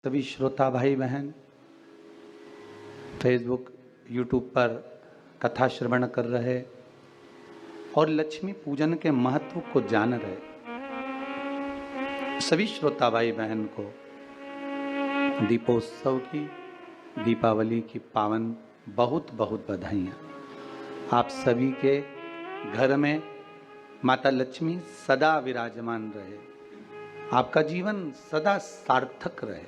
सभी श्रोता भाई बहन फेसबुक यूट्यूब पर कथा श्रवण कर रहे और लक्ष्मी पूजन के महत्व को जान रहे सभी श्रोता भाई बहन को दीपोत्सव की दीपावली की पावन बहुत बहुत बधाइयाँ। आप सभी के घर में माता लक्ष्मी सदा विराजमान रहे, आपका जीवन सदा सार्थक रहे।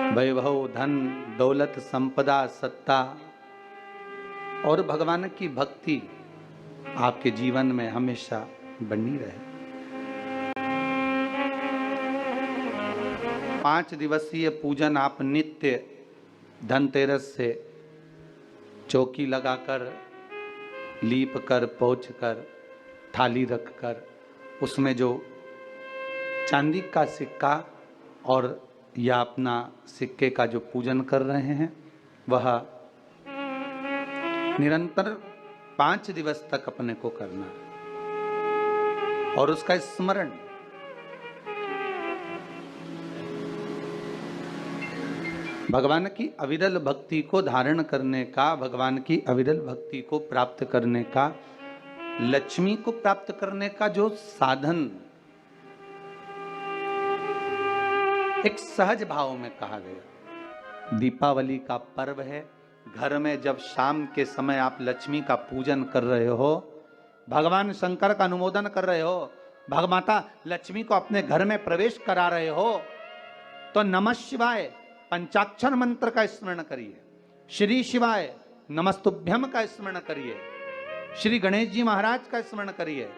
वैभव, धन, दौलत, संपदा, सत्ता और भगवान की भक्ति आपके जीवन में हमेशा बनी रहे। 5 दिवसीय पूजन आप नित्य धनतेरस से चौकी लगाकर, लीप कर, पोंछ कर, थाली रखकर उसमें जो चांदी का सिक्का और या अपना सिक्के का जो पूजन कर रहे हैं वह निरंतर 5 दिवस तक अपने को करना है और उसका स्मरण भगवान की अविरल भक्ति को धारण करने का, भगवान की अविरल भक्ति को प्राप्त करने का, लक्ष्मी को प्राप्त करने का जो साधन एक सहज भाव में कहा गया। दीपावली का पर्व है। घर में जब शाम के समय आप लक्ष्मी का पूजन कर रहे हो, भगवान शंकर का अनुमोदन कर रहे हो, भगमाता लक्ष्मी को अपने घर में प्रवेश करा रहे हो, तो नमः शिवाय पंचाक्षर मंत्र का स्मरण करिए, श्री शिवाय नमस्तुभ्यम का स्मरण करिए, श्री गणेश जी महाराज का स्मरण करिए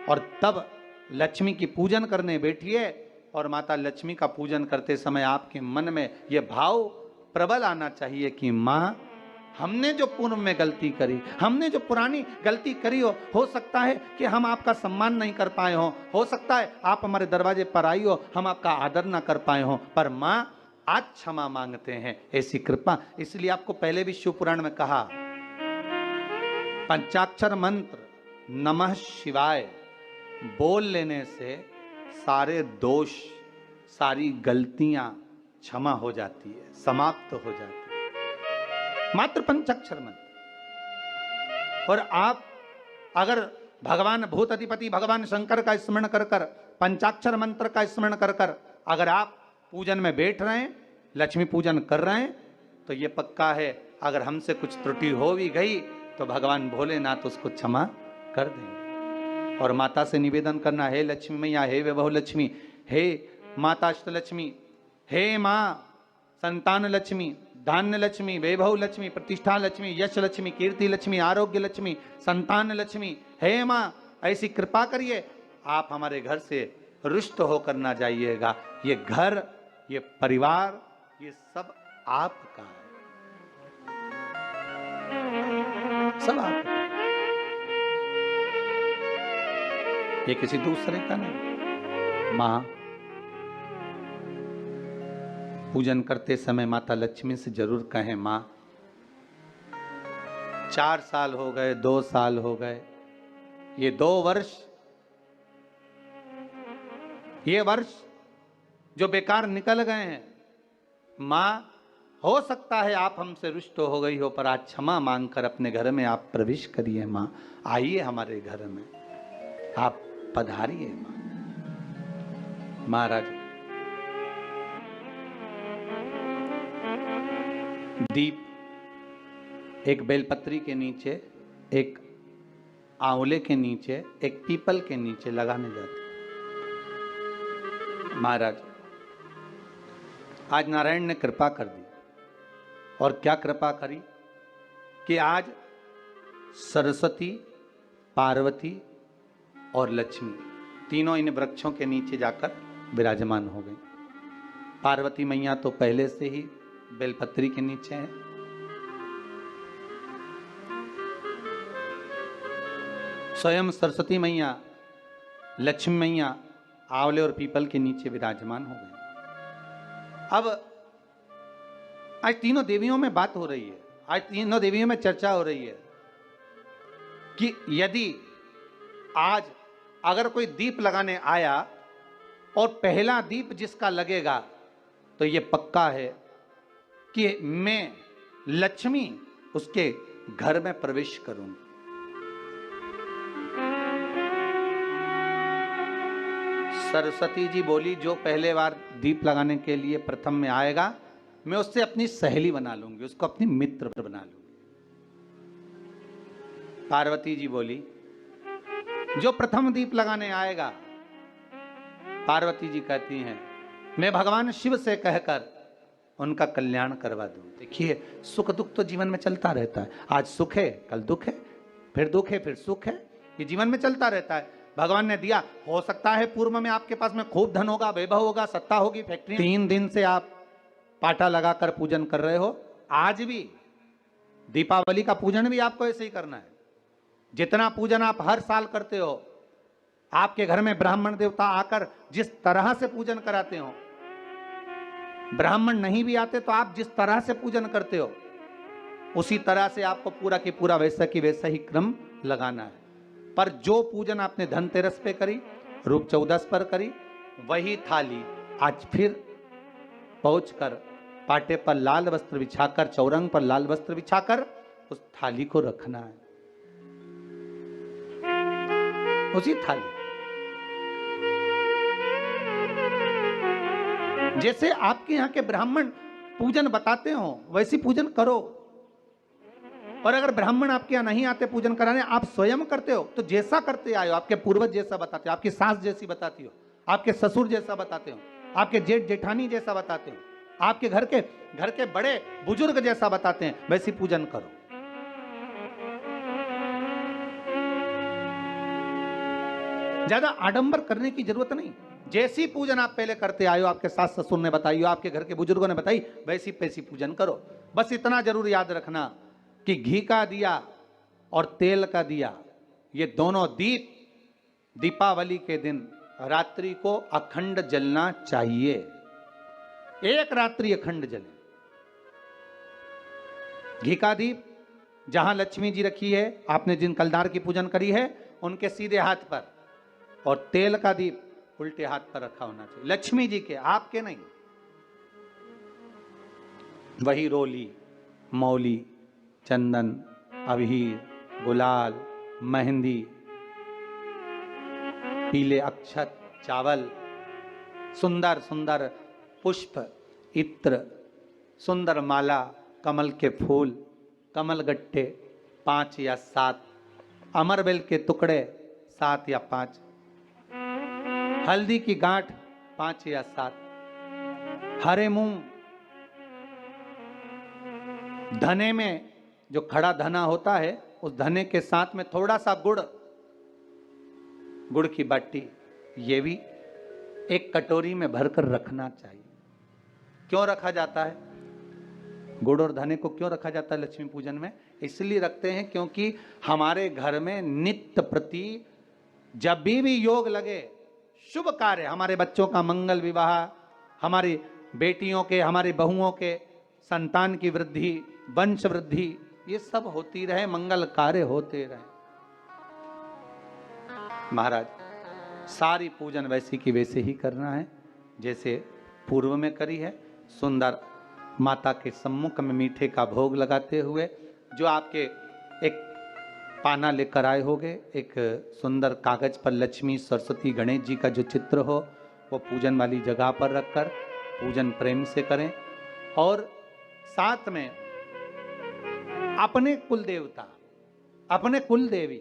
और तब लक्ष्मी की पूजन करने बैठिए। और माता लक्ष्मी का पूजन करते समय आपके मन में यह भाव प्रबल आना चाहिए कि माँ, हमने जो पूर्व में गलती करी, हमने जो पुरानी गलती करी हो सकता है कि हम आपका सम्मान नहीं कर पाए हो सकता है आप हमारे दरवाजे पर आई हो, हम आपका आदर ना कर पाए हो, पर माँ आज क्षमा मांगते हैं, ऐसी कृपा। इसलिए आपको पहले भी शिव पुराण में कहा, पंचाक्षर मंत्र नमः शिवाय बोल लेने से सारे दोष, सारी गलतियां क्षमा हो जाती है, समाप्त हो जाती है, मात्र पंचाक्षर मंत्र। और आप अगर भगवान भूत अधिपति भगवान शंकर का स्मरण कर कर, पंचाक्षर मंत्र का स्मरण कर कर अगर आप पूजन में बैठ रहे हैं, लक्ष्मी पूजन कर रहे हैं, तो ये पक्का है अगर हमसे कुछ त्रुटि हो भी गई तो भगवान भोलेनाथ उसको क्षमा कर देंगे। और माता से निवेदन करना, हे लक्ष्मी मैया, हे वैभव लक्ष्मी, हे माता अष्टलक्ष्मी, हे माँ संतान लक्ष्मी, धान्य लक्ष्मी, वैभव लक्ष्मी, प्रतिष्ठा लक्ष्मी, यश लक्ष्मी, कीर्ति लक्ष्मी, आरोग्य लक्ष्मी, संतान लक्ष्मी, हे माँ ऐसी कृपा करिए, आप हमारे घर से रुष्ट होकर ना जाइएगा। ये घर, ये परिवार, ये सब आपका है, सब आपका, ये किसी दूसरे का नहीं। मां, पूजन करते समय माता लक्ष्मी से जरूर कहें, मां 4 साल हो गए, 2 साल हो गए, ये 2 वर्ष, ये वर्ष जो बेकार निकल गए हैं, मां हो सकता है आप हमसे रुष्ट हो गई हो, पर आज क्षमा मांगकर अपने घर में आप प्रवेश करिए। मां आइए हमारे घर में, आप पधारिए। मां महाराज, दीप एक बेलपत्री के नीचे, एक आंवले के नीचे, एक पीपल के नीचे लगाने जाते। महाराज आज नारायण ने कृपा कर दी, और क्या कृपा करी कि आज सरस्वती, पार्वती और लक्ष्मी तीनों इन वृक्षों के नीचे जाकर विराजमान हो गई। पार्वती मैया तो पहले से ही बेलपत्री के नीचे है, स्वयं सरस्वती मैया, लक्ष्मी मैया आंवले और पीपल के नीचे विराजमान हो गई। अब आज तीनों देवियों में बात हो रही है, आज तीनों देवियों में चर्चा हो रही है कि यदि आज अगर कोई दीप लगाने आया और पहला दीप जिसका लगेगा तो ये पक्का है कि मैं लक्ष्मी उसके घर में प्रवेश करूंगी। सरस्वती जी बोली, जो पहले बार दीप लगाने के लिए प्रथम में आएगा मैं उससे अपनी सहेली बना लूंगी, उसको अपनी मित्र बना लूंगी। पार्वती जी बोली, जो प्रथम दीप लगाने आएगा, पार्वती जी कहती हैं मैं भगवान शिव से कहकर उनका कल्याण करवा दूं। देखिए, सुख दुख तो जीवन में चलता रहता है। आज सुख है, कल दुख है, फिर दुख है, फिर सुख है। ये जीवन में चलता रहता है। भगवान ने दिया, हो सकता है पूर्व में आपके पास में खूब धन होगा, वैभव होगा, सत्ता होगी, फैक्ट्री। 3 दिन से आप पाटा लगाकर पूजन कर रहे हो। आज भी दीपावली का पूजन भी आपको ऐसे ही करना है। जितना पूजन आप हर साल करते हो, आपके घर में ब्राह्मण देवता आकर जिस तरह से पूजन कराते हो, ब्राह्मण नहीं भी आते तो आप जिस तरह से पूजन करते हो, उसी तरह से आपको पूरा की पूरा वैसा की वैसा ही क्रम लगाना है। पर जो पूजन आपने धनतेरस पे करी, रूप चौदस पर करी, वही थाली आज फिर पहुंचकर पाटे पर लाल वस्त्र बिछाकर, चौरंग पर लाल वस्त्र बिछाकर उस थाली को रखना है, उसी थाली। जैसे आपके यहां के ब्राह्मण पूजन बताते हो वैसी पूजन करो। और अगर ब्राह्मण आपके यहां नहीं आते पूजन कराने, आप स्वयं करते हो, तो जैसा करते आए हो, आपके पूर्वज जैसा बताते हो, आपकी सास जैसी बताती हो, आपके ससुर जैसा बताते हो, आपके जेठ जेठानी जैसा बताते हो, आपके घर के बड़े बुजुर्ग जैसा बताते हैं, वैसी पूजन करो। ज्यादा आडंबर करने की जरूरत नहीं। जैसी पूजन आप पहले करते आए हो, आपके सास ससुर ने बताई हो, आपके घर के बुजुर्गों ने बताई, वैसी पैसी पूजन करो। बस इतना जरूर याद रखना कि घी का दिया और तेल का दिया, ये दोनों दीप दीपावली के दिन रात्रि को अखंड जलना चाहिए। एक रात्रि अखंड जले। घी का दीप जहां लक्ष्मी जी रखी है, आपने जिन कलदार की पूजन करी है, उनके सीधे हाथ पर, और तेल का दीप उल्टे हाथ पर रखा होना चाहिए, लक्ष्मी जी के, आपके नहीं। वही रोली, मौली, चंदन, अबीर, गुलाल, मेहंदी, पीले अक्षत, चावल, सुंदर सुंदर पुष्प, इत्र, सुंदर माला, कमल के फूल, कमल गट्टे 5 या 7, अमरबेल के टुकड़े 7 या 5, हल्दी की गांठ 5 या 7, हरे मूंग, धने में जो खड़ा धना होता है, उस धने के साथ में थोड़ा सा गुड़, गुड़ की बाटी, ये भी एक कटोरी में भरकर रखना चाहिए। क्यों रखा जाता है गुड़ और धने को? क्यों रखा जाता है लक्ष्मी पूजन में? इसलिए रखते हैं क्योंकि हमारे घर में नित्य प्रति जब भी योग लगे, शुभ कार्य, हमारे बच्चों का मंगल विवाह, हमारी बेटियों के, हमारी बहुओं के संतान की वृद्धि, वंश वृद्धि, ये सब होती रहे, मंगल कार्य होते रहे। महाराज, सारी पूजन वैसी की वैसे ही करना है जैसे पूर्व में करी है। सुंदर माता के सम्मुख में मीठे का भोग लगाते हुए, जो आपके एक पाना लेकर आए होगे, एक सुंदर कागज पर लक्ष्मी, सरस्वती, गणेश जी का जो चित्र हो, वो पूजन वाली जगह पर रखकर पूजन प्रेम से करें। और साथ में अपने कुल देवता, अपने कुल देवी,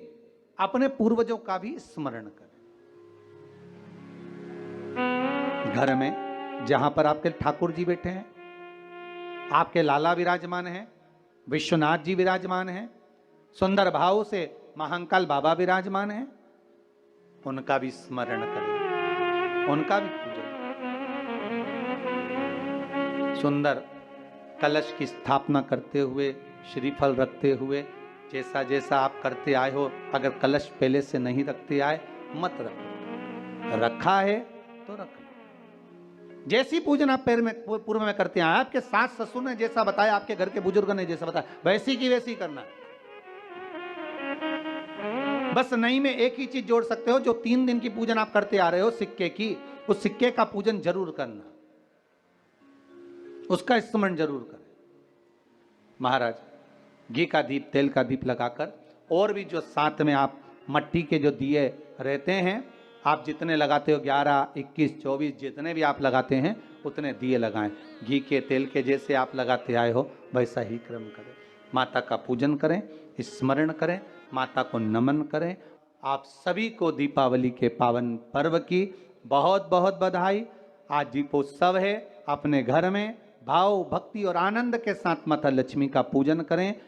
अपने पूर्वजों का भी स्मरण करें। घर में जहां पर आपके ठाकुर जी बैठे हैं, आपके लाला विराजमान हैं, विश्वनाथ जी विराजमान हैं, सुंदर भाव से महाकाल बाबा विराजमान हैं, उनका भी स्मरण करें, उनका भी पूजन। सुंदर कलश की स्थापना करते हुए, श्रीफल रखते हुए, जैसा जैसा आप करते आए हो, अगर कलश पहले से नहीं रखते आए मत रखो, रखा है तो रख लो। जैसी पूजन आप पूर्व में करते आए, आपके सास ससुर ने जैसा बताया, आपके घर के बुजुर्ग ने जैसा बताया, वैसी की वैसी करना है। बस नहीं में एक ही चीज जोड़ सकते हो, जो 3 दिन की पूजन आप करते आ रहे हो सिक्के की, उस सिक्के का पूजन जरूर करना, उसका स्मरण जरूर करें। महाराज घी का दीप, तेल का दीप लगाकर, और भी जो साथ में आप मट्टी के जो दिए रहते हैं, आप जितने लगाते हो 11, 21, 24 जितने भी आप लगाते हैं उतने दिए लगाएं। घी के, तेल के जैसे आप लगाते आए हो वैसा ही क्रम करें। माता का पूजन करें, स्मरण करें, माता को नमन करें। आप सभी को दीपावली के पावन पर्व की बहुत बहुत बधाई। आज दीपोत्सव है। अपने घर में भाव, भक्ति और आनंद के साथ माता लक्ष्मी का पूजन करें।